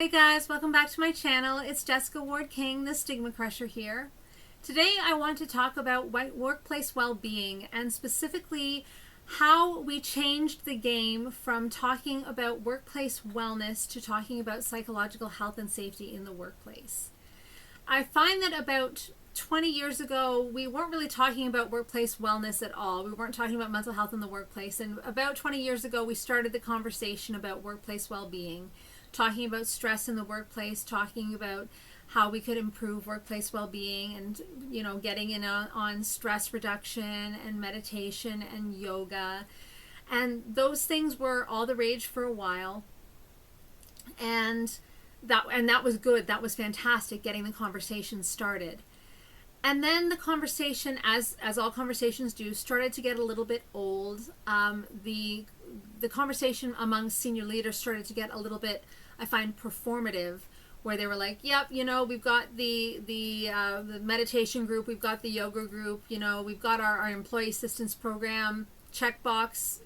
Hey guys, welcome back to my channel. It's Jessica Ward King, the StigmaCrusher here. Today I want to talk about workplace well-being and specifically how we changed the game from talking about workplace wellness to talking about psychological health and safety in the workplace. I find that about 20 years ago, we weren't really talking about workplace wellness at all. We weren't talking about mental health in the workplace. And about 20 years ago, we started the conversation about workplace well-being, talking about stress in the workplace, talking about how we could improve workplace well-being and, getting in on stress reduction and meditation and yoga. And those things were all the rage for a while. And that was good. That was fantastic, getting the conversation started. And then the conversation, as all conversations do, started to get a little bit old. The conversation among senior leaders started to get a little bit, I find, performative, where they were like, "Yep, we've got the meditation group, we've got the yoga group, we've got our employee assistance program checkbox,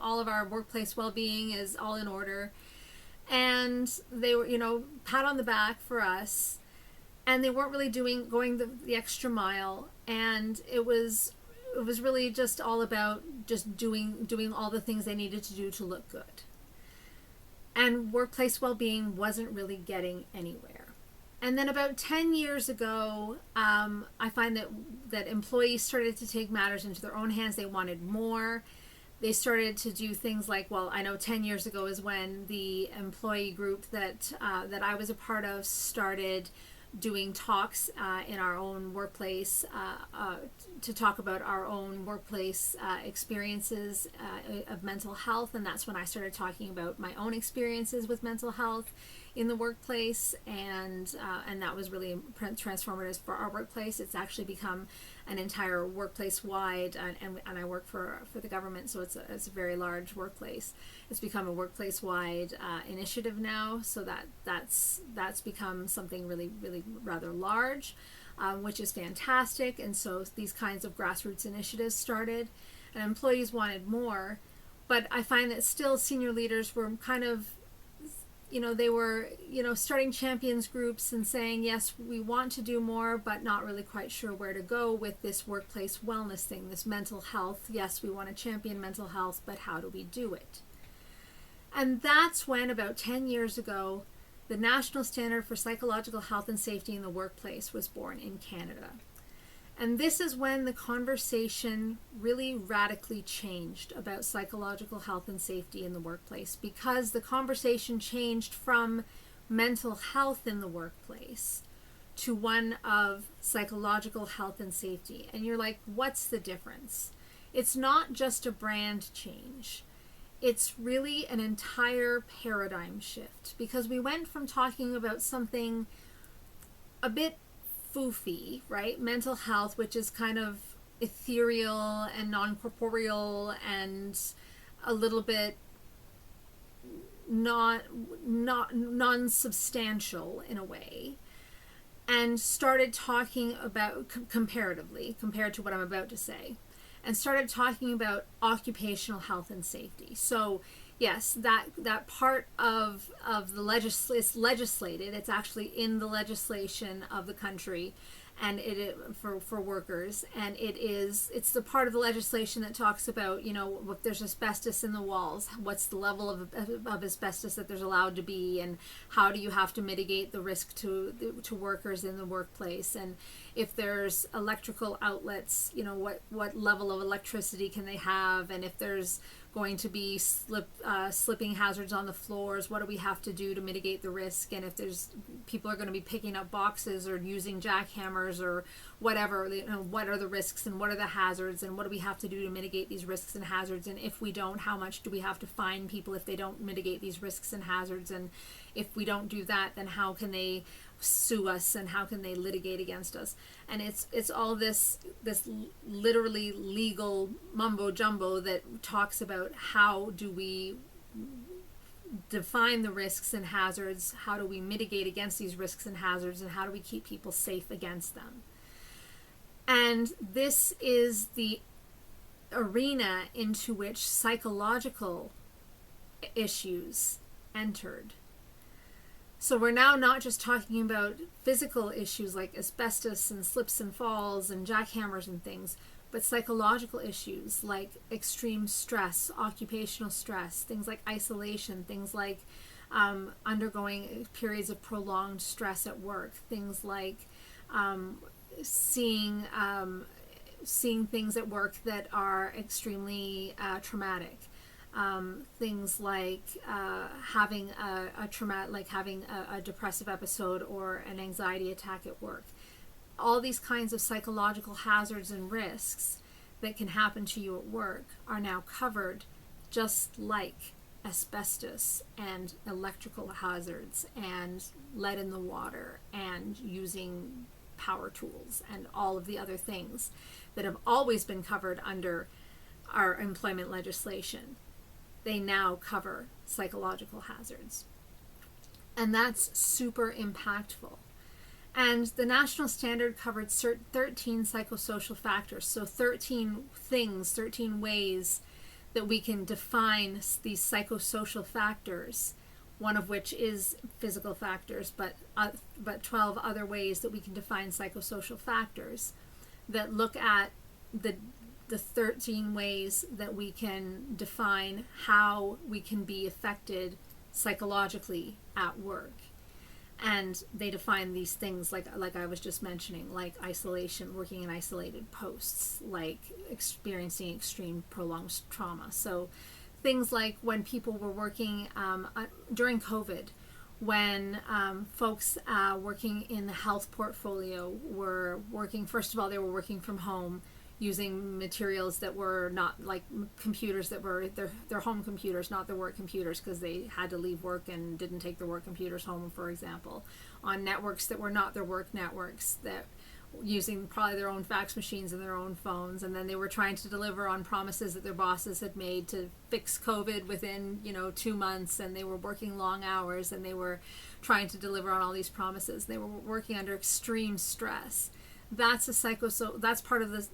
all of our workplace well-being is all in order." And they were, pat on the back for us, and they weren't really going the extra mile. And it was really just all about just doing all the things they needed to do to look good. And workplace well-being wasn't really getting anywhere. And then about 10 years ago, I find that employees started to take matters into their own hands. They wanted more. They started to do things like, well, I know 10 years ago is when the employee group that I was a part of started doing talks in our own workplace to talk about our own workplace experiences of mental health. And that's when I started talking about my own experiences with mental health in the workplace, and that was really transformative for our workplace. It's actually become an entire workplace wide, and I work for the government, so it's a very large workplace. It's become a workplace wide initiative now, so that's become something really rather large, which is fantastic. And so these kinds of grassroots initiatives started, and employees wanted more. But I find that still senior leaders were kind of, they were, starting champions groups and saying, yes, we want to do more, but not really quite sure where to go with this workplace wellness thing, this mental health. Yes, we want to champion mental health, but how do we do it? And that's when, about 10 years ago, the National Standard for Psychological Health and Safety in the Workplace was born in Canada. And this is when the conversation really radically changed about psychological health and safety in the workplace, because the conversation changed from mental health in the workplace to one of psychological health and safety. And you're like, what's the difference? It's not just a brand change. It's really an entire paradigm shift, because we went from talking about something a bit foofy, right? Mental health, which is kind of ethereal and non-corporeal and a little bit not non-substantial in a way, and started talking about, comparatively, compared to what I'm about to say, and started talking about occupational health and safety. So yes, that part of the it's legislated. It's actually in the legislation of the country, and for workers, and it's the part of the legislation that talks about, if there's asbestos in the walls, what's the level of asbestos that there's allowed to be, and how do you have to mitigate the risk to workers in the workplace, and if there's electrical outlets, what level of electricity can they have, and if there's going to be slipping hazards on the floors, what do we have to do to mitigate the risk, and if there's people are going to be picking up boxes or using jackhammers or whatever, what are the risks and what are the hazards, and what do we have to do to mitigate these risks and hazards, and if we don't, how much do we have to fine people if they don't mitigate these risks and hazards, and if we don't do that, then how can they sue us and how can they litigate against us? And it's all this literally legal mumbo jumbo that talks about how do we define the risks and hazards, how do we mitigate against these risks and hazards, and how do we keep people safe against them. And this is the arena into which psychological issues entered. So we're now not just talking about physical issues like asbestos and slips and falls and jackhammers and things, but psychological issues like extreme stress, occupational stress, things like isolation, things like undergoing periods of prolonged stress at work, things like seeing things at work that are extremely traumatic. Things like having having a depressive episode or an anxiety attack at work. All these kinds of psychological hazards and risks that can happen to you at work are now covered, just like asbestos and electrical hazards and lead in the water and using power tools and all of the other things that have always been covered under our employment legislation. They now cover psychological hazards. And that's super impactful. And the national standard covered 13 psychosocial factors. So 13 things, 13 ways that we can define these psychosocial factors, one of which is physical factors, but 12 other ways that we can define psychosocial factors that look at the 13 ways that we can define how we can be affected psychologically at work. And they define these things like I was just mentioning, like isolation, working in isolated posts, like experiencing extreme prolonged trauma. So things like when people were working during COVID, when folks working in the health portfolio were working, first of all, they were working from home using materials that were not like computers that were their home computers, not their work computers, because they had to leave work and didn't take their work computers home, for example, on networks that were not their work networks, that using probably their own fax machines and their own phones. And then they were trying to deliver on promises that their bosses had made to fix COVID within 2 months, and they were working long hours, and they were trying to deliver on all these promises. They were working under extreme stress. That's that's part of this,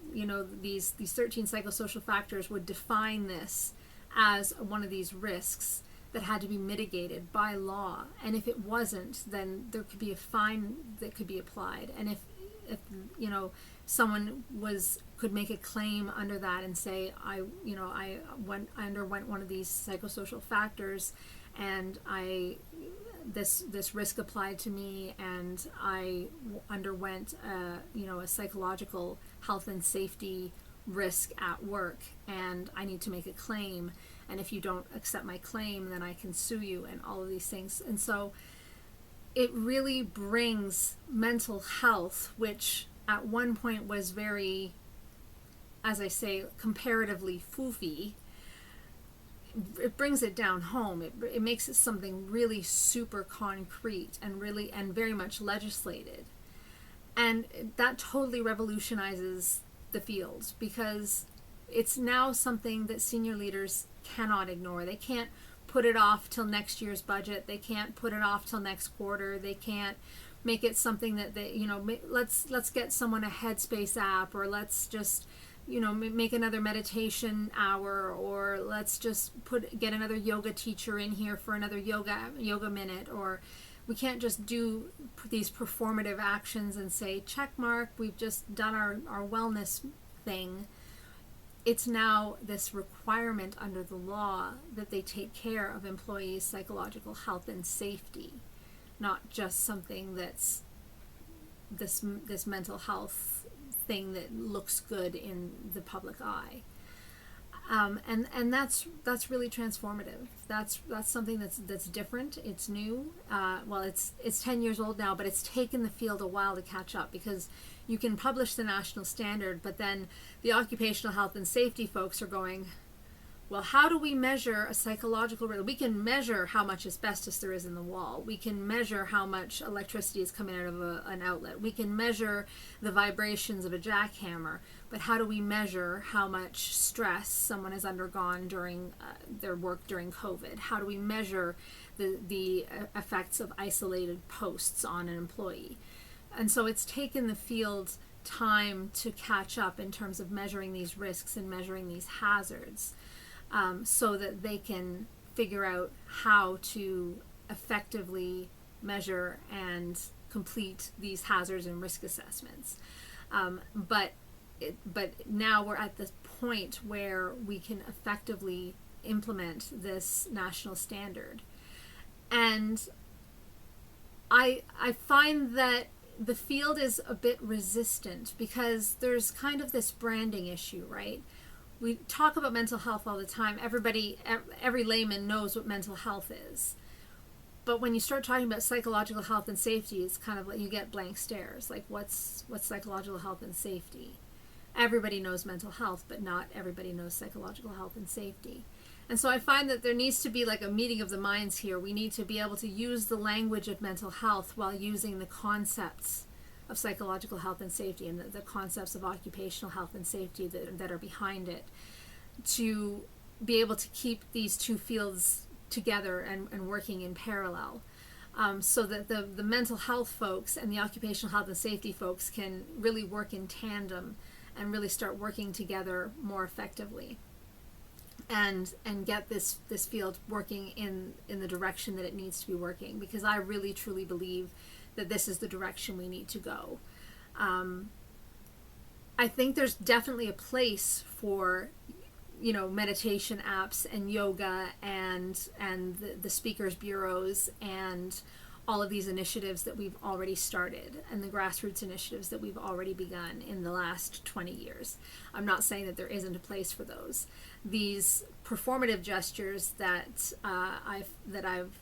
these 13 psychosocial factors would define this as one of these risks that had to be mitigated by law. And if it wasn't, then there could be a fine that could be applied. And if someone could make a claim under that and say, I underwent one of these psychosocial factors, and this risk applied to me, and I underwent a psychological health and safety risk at work, and I need to make a claim, and if you don't accept my claim, then I can sue you, and all of these things. And so it really brings mental health, which at one point was very, as I say, comparatively foofy. It brings it down home. It makes it something really super concrete and very much legislated. And that totally revolutionizes the field, because it's now something that senior leaders cannot ignore. They can't put it off till next year's budget. They can't put it off till next quarter. They can't make it something that let's get someone a Headspace app, or let's just make another meditation hour, or let's just get another yoga teacher in here for another yoga minute. Or we can't just do these performative actions and say, check mark, we've just done our wellness thing. It's now this requirement under the law that they take care of employees' psychological health and safety, not just something that's this mental health thing that looks good in the public eye. And that's really transformative. That's something that's different. It's new. It's 10 years old now, but it's taken the field a while to catch up, because you can publish the national standard, but then the occupational health and safety folks are going, well, how do we measure a psychological risk? We can measure how much asbestos there is in the wall. We can measure how much electricity is coming out of an outlet. We can measure the vibrations of a jackhammer. But how do we measure how much stress someone has undergone during their work during COVID? How do we measure the effects of isolated posts on an employee? And so it's taken the field time to catch up in terms of measuring these risks and measuring these hazards, so that they can figure out how to effectively measure and complete these hazards and risk assessments. But now we're at the point where we can effectively implement this national standard. And I find that the field is a bit resistant because there's kind of this branding issue, right? We talk about mental health all the time. Every layman knows what mental health is. But when you start talking about psychological health and safety, it's kind of like you get blank stares. Like, what's psychological health and safety? Everybody knows mental health, but not everybody knows psychological health and safety. And so I find that there needs to be like a meeting of the minds here. We need to be able to use the language of mental health while using the concepts of psychological health and safety and the concepts of occupational health and safety that are behind it, to be able to keep these two fields together and working in parallel, so that the mental health folks and the occupational health and safety folks can really work in tandem and really start working together more effectively, and get this field working in the direction that it needs to be working, because I really truly believe that this is the direction we need to go. I think there's definitely a place for meditation apps and yoga and the speakers bureaus and all of these initiatives that we've already started, and the grassroots initiatives that we've already begun in the last 20 years. I'm not saying that there isn't a place for those. These performative gestures that I've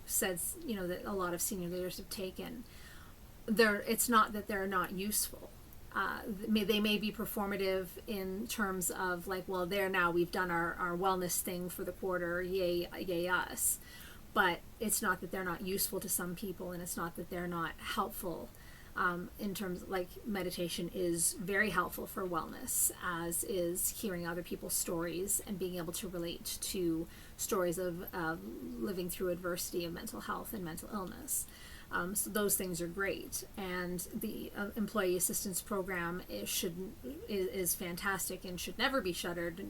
said, that a lot of senior leaders have taken, it's not that they're not useful. They may be performative in terms of like, well, we've done our wellness thing for the quarter, yay us. But it's not that they're not useful to some people, and it's not that they're not helpful, in terms of, like, meditation is very helpful for wellness, as is hearing other people's stories and being able to relate to stories of living through adversity of mental health and mental illness. So those things are great, and the employee assistance program is fantastic and should never be shuttered.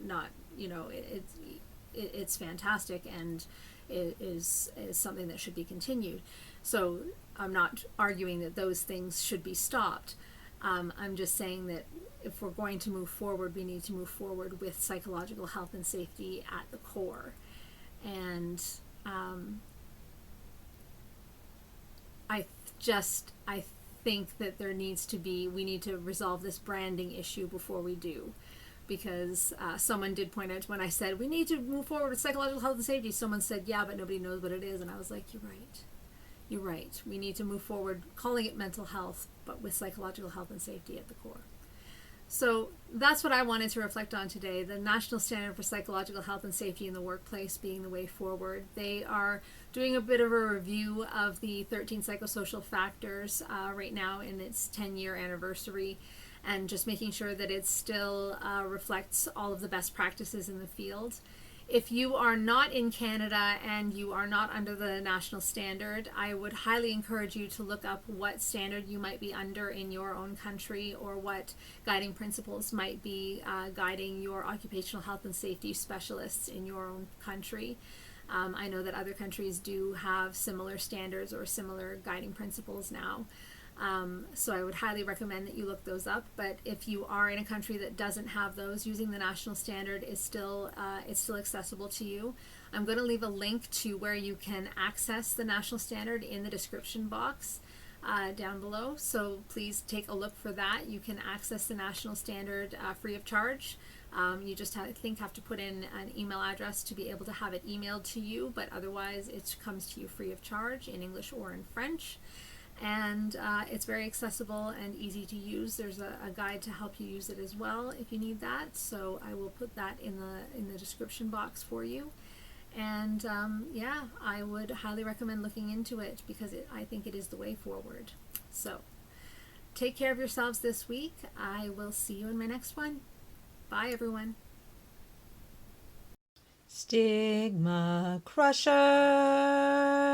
It's fantastic, and it is something that should be continued. So I'm not arguing that those things should be stopped. I'm just saying that if we're going to move forward, we need to move forward with psychological health and safety at the core. And I think that we need to resolve this branding issue before we do. Because someone did point out when I said we need to move forward with psychological health and safety, someone said, yeah, but nobody knows what it is. And I was like, you're right. We need to move forward calling it mental health, but with psychological health and safety at the core. So that's what I wanted to reflect on today, the National Standard for Psychological Health and Safety in the Workplace being the way forward. They are doing a bit of a review of the 13 psychosocial factors right now in its 10-year anniversary, and just making sure that it still reflects all of the best practices in the field. If you are not in Canada and you are not under the national standard, I would highly encourage you to look up what standard you might be under in your own country, or what guiding principles might be guiding your occupational health and safety specialists in your own country. I know that other countries do have similar standards or similar guiding principles now. So I would highly recommend that you look those up. But if you are in a country that doesn't have those, using the national standard is still accessible to you. I'm going to leave a link to where you can access the national standard in the description box down below. So please take a look for that. You can access the national standard free of charge. You just have to put in an email address to be able to have it emailed to you, but otherwise it comes to you free of charge in English or in French. And it's very accessible and easy to use. There's a guide to help you use it as well if you need that. So I will put that in the description box for you. And I would highly recommend looking into it, because I think it is the way forward. So take care of yourselves this week. I will see you in my next one. Bye, everyone. StigmaCrusher.